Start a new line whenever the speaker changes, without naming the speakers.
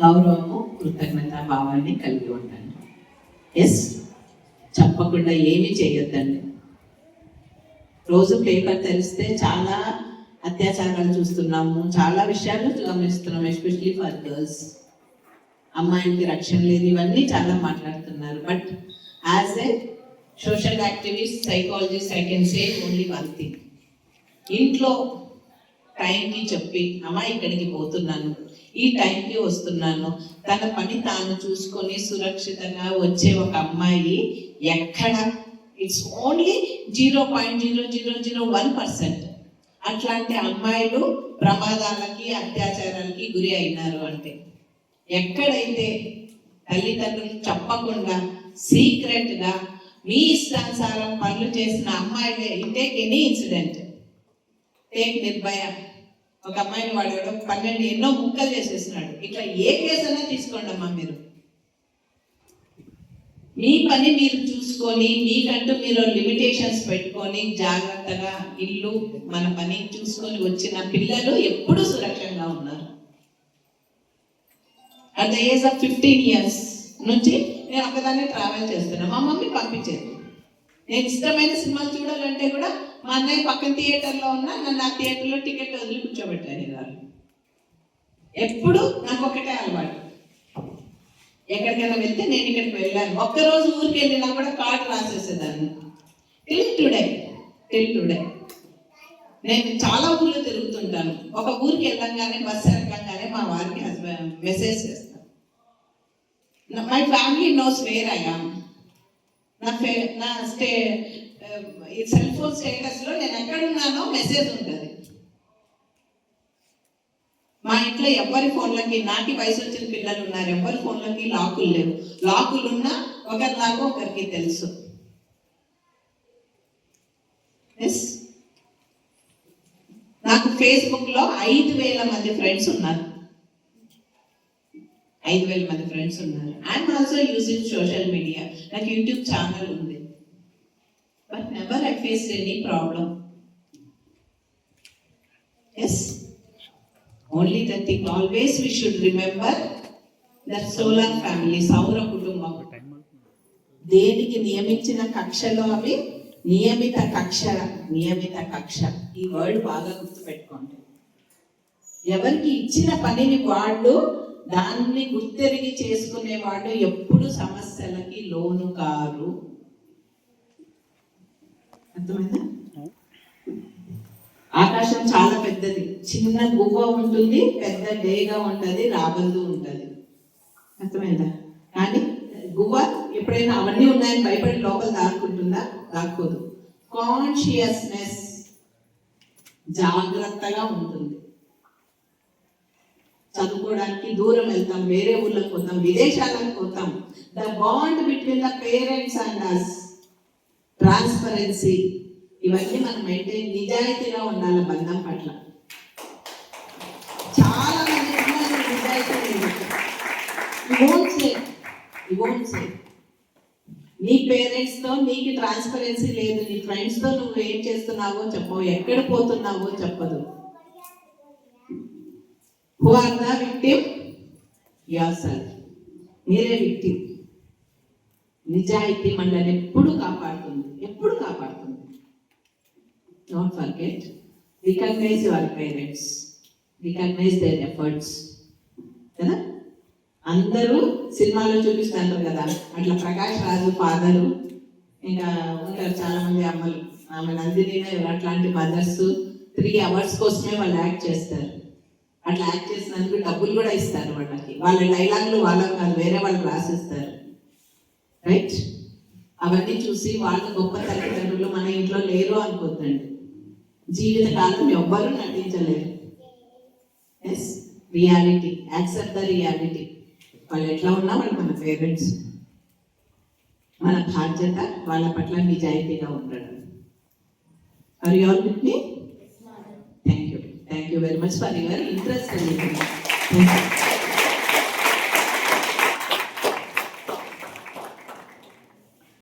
గౌరవము కృతజ్ఞతా భావాన్ని కలిగి ఉండండి. ఎస్, చెప్పకుండా ఏమీ చేయొద్దండి. రోజు పేపర్ తెలిస్తే చాలా అత్యాచారాలు చూస్తున్నాము, చాలా విషయాలు గమనిస్తున్నాము, ఎస్పెషలీ ఫర్ గర్ల్స్. అమ్మాయిలకి రక్షణ లేదు, ఇవన్నీ చాలా మాట్లాడుతున్నారు. But as a social activist, psychologist, I can say only one thing. ఇంట్లో టైంకి చెప్పి, అమ్మ ఇక్కడికి పోతున్నాను, ఈ టైంకి వస్తున్నాను, తన పని తాను చూసుకొని సురక్షితంగా వచ్చే ఒక అమ్మాయి ఎక్కడ, ఇట్స్ ఓన్లీ 0.0001% అట్లాంటి అమ్మాయిలు ప్రమాదాలకి, అత్యాచారాలకి గురి అయినారు అంటే, ఎక్కడైతే తల్లిదండ్రులు చెప్పకుండా సీక్రెట్గా మీ ఇష్టానుసారం పనులు చేసిన అమ్మాయిలే, take any incident, take Nirbhaya. ఒక అమ్మాయిని వాడు 12 ఎన్నో ముక్కలు చేసేసినాడు. ఇట్లా ఏ కేసు అయినా తీసుకోండి అమ్మా, మీరు మీ పని మీరు చూసుకొని, మీకంటూ మీరు లిమిటేషన్స్ పెట్టుకొని జాగ్రత్తగా ఇల్లు మన పని చూసుకొని వచ్చిన పిల్లలు ఎప్పుడు సురక్షంగా ఉన్నారు. At the age of 15 years నుంచి నేను ఒక్కదాన్ని ట్రావెల్ చేస్తున్నాను. మా మమ్మీ పంపించేది. నేను ఇష్టమైన సినిమాలు చూడాలంటే కూడా మా అన్నయ్య పక్కన థియేటర్లో ఉన్నా నన్ను ఆ థియేటర్లో టికెట్ వదిలి కూర్చోబెట్టాను. వాళ్ళు ఎప్పుడు నాకు ఒకటే అలవాటు, ఎక్కడికైనా వెళ్తే నేను ఇక్కడికి వెళ్ళాను. ఒక్కరోజు ఊరికి వెళ్ళినా కూడా కార్డు రాసేసేదాన్ని. టిల్ టుడే నేను చాలా ఊర్లో తిరుగుతుంటాను. ఒక ఊరికి వెళ్ళంగానే, బస్సు ఎక్కగానే మా వారికి మెసేజ్ చేస్తాను. My family nose where I am. నా సెల్ ఫోన్ స్టేటస్లో నేను ఎక్కడున్నానో మెసేజ్ ఉంటుంది. మా ఇంట్లో ఎవరి ఫోన్లకి, నాటి వయసు వచ్చిన పిల్లలు ఉన్నారు, ఎవరి ఫోన్లకి లాకులు లేవు. లాకులు ఉన్నా ఒకరిలాగా ఒకరికి తెలుసు. ఎస్, నాకు ఫేస్బుక్లో 5,000 మంది ఫ్రెండ్స్ ఉన్నారు. 5,000 మంది ఫ్రెండ్స్ ఉన్నారు. I'm also using social media. నాకు యూట్యూబ్ ఛానల్ ఉంది. But never I faced any problem. Yes, only the thing always we should remember that solar family, సౌర కుటుంబం. దేనికి నియమించిన కక్షలో అవి నియమిత కక్ష. ఈ వర్డ్ బాగా గుర్తుపెట్టుకోండి. ఎవరికి ఇచ్చిన పనిని వాళ్ళు దాన్ని గుర్తెరిగి చేసుకునేవాడు ఎప్పుడు సమస్యలకి లోను కారు. అర్థమైందా? ఆకాశం చాలా పెద్దది, చిన్న గువ్వ ఉంటుంది, పెద్ద డేగా ఉంటుంది, రాబందు ఉంటుంది. అర్థమైందా? కానీ గువ్వ ఎప్పుడైనా అవన్నీ ఉన్నాయని భయపడి లోపల దాక్కుంటుందా? దాక్కోదు. కాన్షియస్నెస్ జాగ్రత్తగా ఉంటుంది. చదువుకోవడానికి దూరం వెళ్తాం, వేరే ఊళ్ళకి పోతాం, విదేశాలకు పోతాం. The bond between the parents and us, transparency, ఇవన్నీ మనం మెయింటైన్, నిజాయితీగా ఉండాలి బంధం పట్ల. చాలా మంది నిజాయితీ లేదు. నీ పేరెంట్స్తో నీకు ట్రాన్స్పరెన్సీ లేదు. నీ ఫ్రెండ్స్తో నువ్వు ఏం చేస్తున్నావో చెప్పవు, ఎక్కడ పోతున్నావో చెప్పదు. Who are the victim? Yourself. మీరే విక్టిమ్. నిజాయితీ మనల్ని ఎప్పుడు కాపాడుతుంది. Don't forget, recognize your parents, recognize their efforts. కదా, అందరూ సినిమాలో చూపిస్తారు కదా, అట్లా ప్రకాష్ రాజు ఫాదరు, ఇంకా ఉంటారు చాలా మంది అమ్మలు, ఆమె నందిని, అట్లాంటి మదర్స్ 3 hours కోసమే వాళ్ళు యాక్ట్ చేస్తారు. అట్లా యాక్ట్ చేసినందుకు డబ్బులు కూడా ఇస్తారు వాళ్ళకి. వాళ్ళ డైలాగులు వాళ్ళకి కాదు, వేరే వాళ్ళకి రాసిస్తారు. రైట్? అవన్నీ చూసి వాళ్ళు గొప్ప తల్లిదండ్రులు మన ఇంట్లో లేరు అనుకోద్దండి. జీవితకాలం ఎవ్వరూ నటించలేరు. Yes, reality, accept the reality. వాళ్ళు ఎట్లా ఉన్నా వాళ్ళు మన పేరెంట్స్. మన బాధ్యత వాళ్ళ పట్ల నిజాయితీగా ఉండడం. Are you all with me? Thank you very much for your interest in it. Thank you.